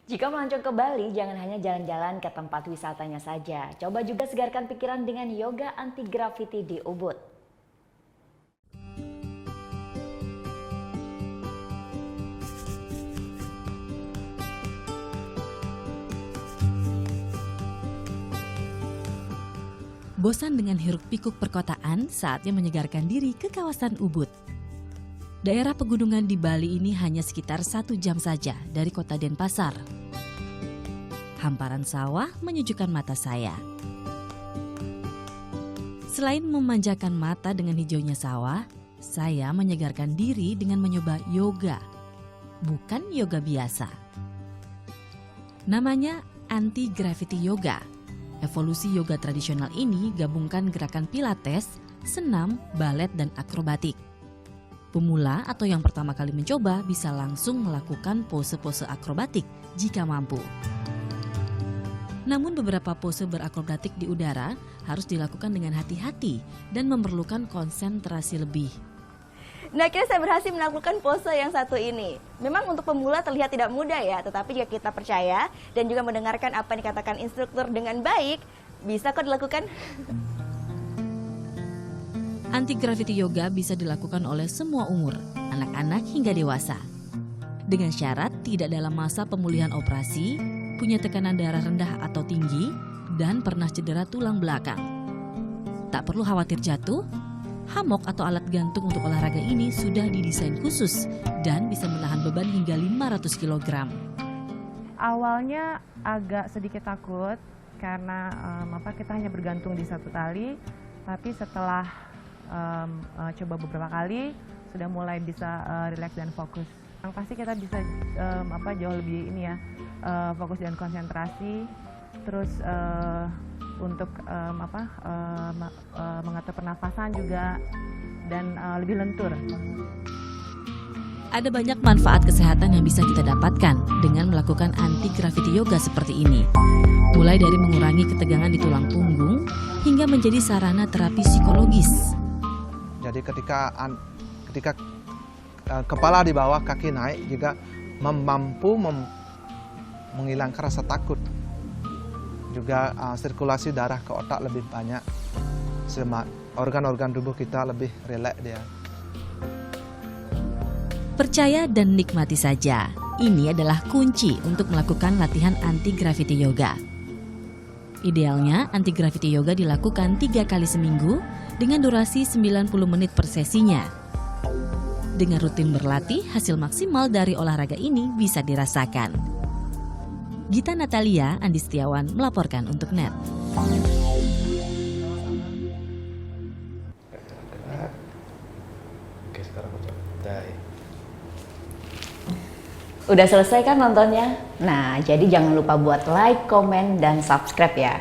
Jika melancong ke Bali, jangan hanya jalan-jalan ke tempat wisatanya saja. Coba juga segarkan pikiran dengan yoga anti graffiti di Ubud. Bosan dengan hiruk-pikuk perkotaan, saatnya menyegarkan diri ke kawasan Ubud. Daerah pegunungan di Bali ini hanya sekitar 1 jam saja dari kota Denpasar. Hamparan sawah menyejukkan mata saya. Selain memanjakan mata dengan hijaunya sawah, saya menyegarkan diri dengan mencoba yoga. Bukan yoga biasa. Namanya anti-gravity yoga. Evolusi yoga tradisional ini gabungkan gerakan pilates, senam, balet, dan akrobatik. Pemula atau yang pertama kali mencoba bisa langsung melakukan pose-pose akrobatik jika mampu. Namun beberapa pose berakrobatik di udara harus dilakukan dengan hati-hati dan memerlukan konsentrasi lebih. Nah, akhirnya saya berhasil melakukan pose yang satu ini. Memang untuk pemula terlihat tidak mudah ya, tetapi jika kita percaya dan juga mendengarkan apa yang dikatakan instruktur dengan baik, bisa kok dilakukan. Anti-gravity yoga bisa dilakukan oleh semua umur, anak-anak hingga dewasa. Dengan syarat tidak dalam masa pemulihan operasi, punya tekanan darah rendah atau tinggi, dan pernah cedera tulang belakang. Tak perlu khawatir jatuh. Hammock atau alat gantung untuk olahraga ini sudah didesain khusus dan bisa menahan beban hingga 500 kg. Awalnya agak sedikit takut karena kita hanya bergantung di satu tali, tapi setelah coba beberapa kali sudah mulai bisa rileks dan fokus. Yang pasti kita bisa jauh lebih fokus dan konsentrasi, terus untuk mengatur pernafasan juga dan lebih lentur. Ada banyak manfaat kesehatan yang bisa kita dapatkan dengan melakukan anti-gravity yoga seperti ini. Mulai dari mengurangi ketegangan di tulang punggung hingga menjadi sarana terapi psikologis. Jadi ketika kepala di bawah, kaki naik juga mampu menghilangkan rasa takut. Juga sirkulasi darah ke otak lebih banyak, organ-organ tubuh kita lebih rileks dia. Percaya dan nikmati saja, ini adalah kunci untuk melakukan latihan anti-gravity yoga. Idealnya anti-gravity yoga dilakukan 3 kali seminggu dengan durasi 90 menit per sesinya. Dengan rutin berlatih, hasil maksimal dari olahraga ini bisa dirasakan. Gita Natalia, Andi Setiawan melaporkan untuk NET. Oke, sekarang Udah selesai kan nontonnya? Nah, jadi jangan lupa buat like, komen, dan subscribe ya.